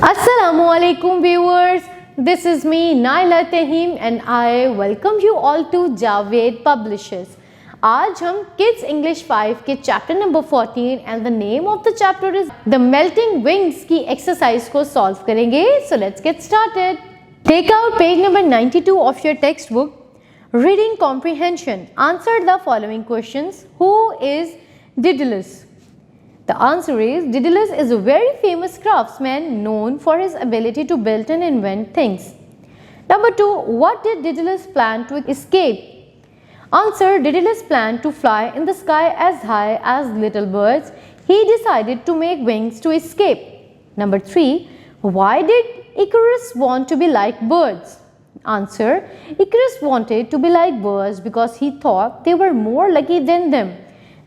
Assalamualaikum viewers, this is me Naila Tahim and I welcome you all to Javed Publishers. आज हम Kids English 5 के chapter number 14 and the name of the chapter is The Melting Wings की exercise को solve करेंगे. So let's get started. Take out page number 92 of your textbook. Reading comprehension. Answer the following questions. Who is Daedalus? The answer is Daedalus is a very famous craftsman known for his ability to build and invent things. Number 2. What did Daedalus plan to escape? Answer. Daedalus planned to fly in the sky as high as little birds. He decided to make wings to escape. Number 3. Why did Icarus want to be like birds? Answer. Icarus wanted to be like birds because he thought they were more lucky than them.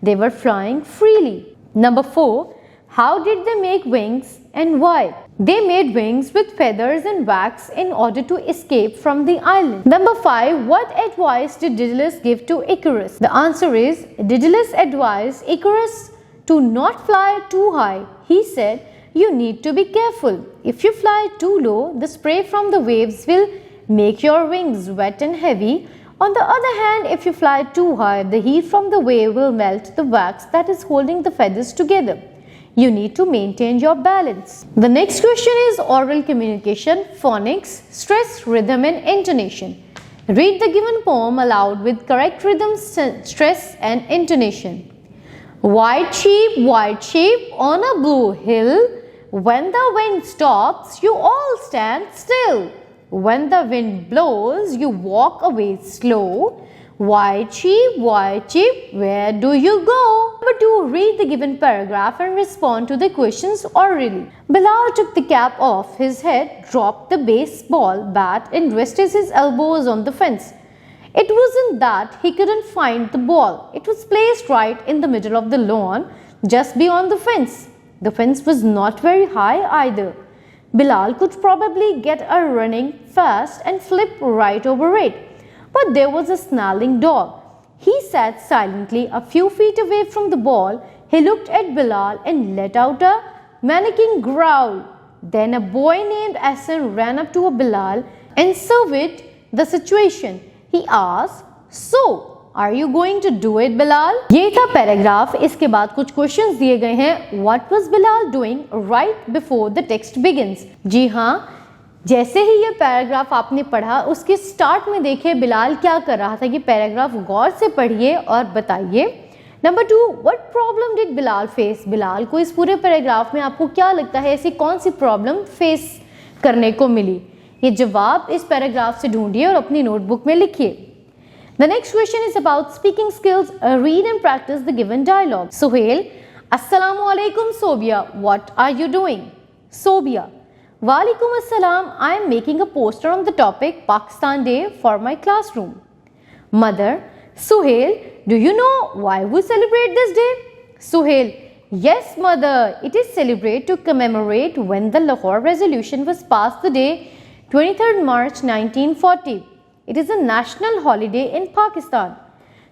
They were flying freely. Number 4. How did they make wings and why? They made wings with feathers and wax in order to escape from the island. Number 5. What advice did Daedalus give to Icarus? The answer is Daedalus advised Icarus to not fly too high. He said, you need to be careful. If you fly too low, the spray from the waves will make your wings wet and heavy. On the other hand, if you fly too high, the heat from the wave will melt the wax that is holding the feathers together. You need to maintain your balance. The next question is oral communication, phonics, stress, rhythm and intonation. Read the given poem aloud with correct rhythm, stress and intonation. White sheep on a blue hill. When the wind stops, you all stand still. When the wind blows, you walk away slow. White sheep, where do you go? Number 2. Read the given paragraph and respond to the questions orally. Bilal took the cap off his head, dropped the baseball bat and rested his elbows on the fence. It wasn't that he couldn't find the ball. It was placed right in the middle of the lawn, just beyond the fence. The fence was not very high either. Bilal could probably get a running fast and flip right over it. But there was a snarling dog. He sat silently a few feet away from the ball. He looked at Bilal and let out a menacing growl. Then a boy named Hassan ran up to Bilal and surveyed the situation. He asked, "So, are you going to do it, Bilal?" ये था paragraph. इसके बाद कुछ questions दिए गए हैं. What was Bilal doing right before the text begins? जी हाँ, जैसे ही ये पैराग्राफ आपने पढ़ा उसके स्टार्ट में देखिए बिलाल क्या कर रहा था. ये पैराग्राफ गौर से पढ़िए और बताइए. Number 2. What problem did Bilal face? Bilal को इस पूरे पैराग्राफ में आपको क्या लगता है ऐसी कौन सी प्रॉब्लम फेस करने को मिली? ये जवाब इस पैराग्राफ से ढूंढिए और अपनी नोटबुक में लिखिए. The next question is about speaking skills. Read and practice the given dialogue. Suhail, Assalamu alaikum Sobia. What are you doing? Sobia, Walaikum Assalam. I am making a poster on the topic Pakistan Day for my classroom. Mother, Suhail, do you know why we celebrate this day? Suhail, yes mother. It is celebrated to commemorate when the Lahore Resolution was passed the day 23rd March 1940. It is a national holiday in Pakistan.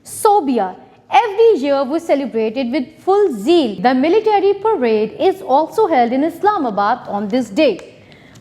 Sobia, every year we celebrate it with full zeal. The military parade is also held in Islamabad on this day.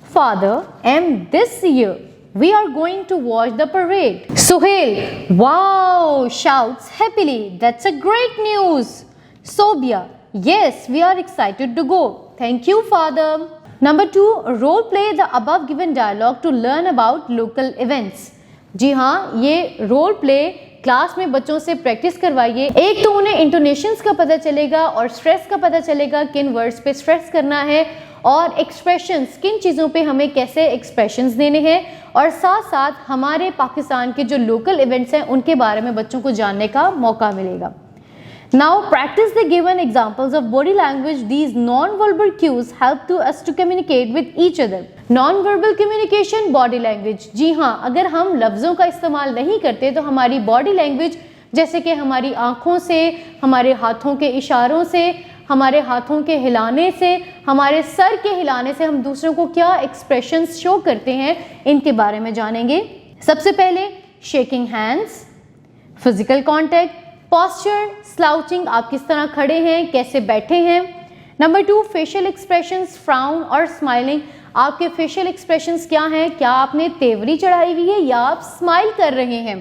Father, and this year we are going to watch the parade. Suhail, wow, shouts happily. That's a great news. Sobia, yes, we are excited to go. Thank you, Father. Number 2, role play the above given dialogue to learn about local events. जी हाँ, ये role play class में बच्चों से practice करवाइए. एक तो उन्हें इंटोनेशंस का पता चलेगा और स्ट्रेस का पता चलेगा, किन वर्ड्स पे स्ट्रेस करना है और एक्सप्रेशंस, किन चीज़ों पे हमें कैसे एक्सप्रेशंस देने हैं और साथ साथ हमारे पाकिस्तान के जो लोकल इवेंट्स हैं उनके बारे में बच्चों को जानने का मौका मिलेगा. Now practice the given examples of body language. These non-verbal cues help to us to communicate with each other. Non-verbal communication, body language. जी हाँ, अगर हम लफ्ज़ों का इस्तेमाल नहीं करते तो हमारी बॉडी लैंग्वेज जैसे कि हमारी आँखों से, हमारे हाथों के इशारों से, हमारे हाथों के हिलाने से, हमारे सर के हिलाने से हम दूसरों को क्या एक्सप्रेशंस शो करते हैं इनके बारे में जानेंगे. सबसे पहले shaking hands, physical contact, posture, slouching, आप किस तरह खड़े हैं, कैसे बैठे हैं. नंबर 2, फेशियल एक्सप्रेशंस, फ्राउन और स्माइलिंग, आपके फेशियल एक्सप्रेशंस क्या हैं, क्या आपने तेवरी चढ़ाई हुई है या आप स्माइल कर रहे हैं।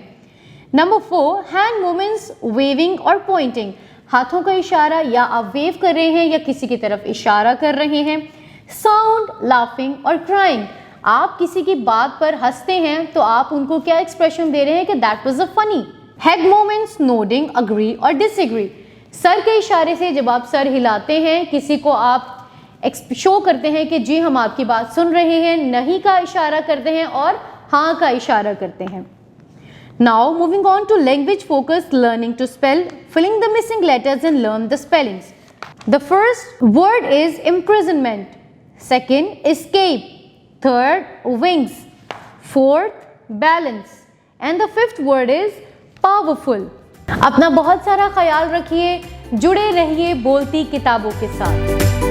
नंबर 4, हैंड मूवमेंट्स, वेविंग और पॉइंटिंग, हाथों का इशारा या आप वेव कर रहे हैं या किसी की तरफ इशारा कर रहे हैं। साउंड, लाफिंग और क्राइंग, आप किसी की बात पर हंसते हैं तो आप उनको क्या एक्सप्रेशन दे रहे हैं कि that was a funny. Head movements, nodding, agree और डिसएग्री, सर के इशारे से जब आप सर हिलाते हैं, किसी को आप शो करते हैं कि जी हम आपकी बात सुन रहे हैं, नहीं का इशारा करते हैं और हाँ का इशारा करते हैं। Now moving on to language focus, learning to spell, filling the missing letters and learn the spellings. The first word is imprisonment, second escape, third wings, fourth balance and the fifth word is powerful। अपना बहुत सारा ख्याल रखिए, जुड़े रहिए बोलती किताबों के साथ।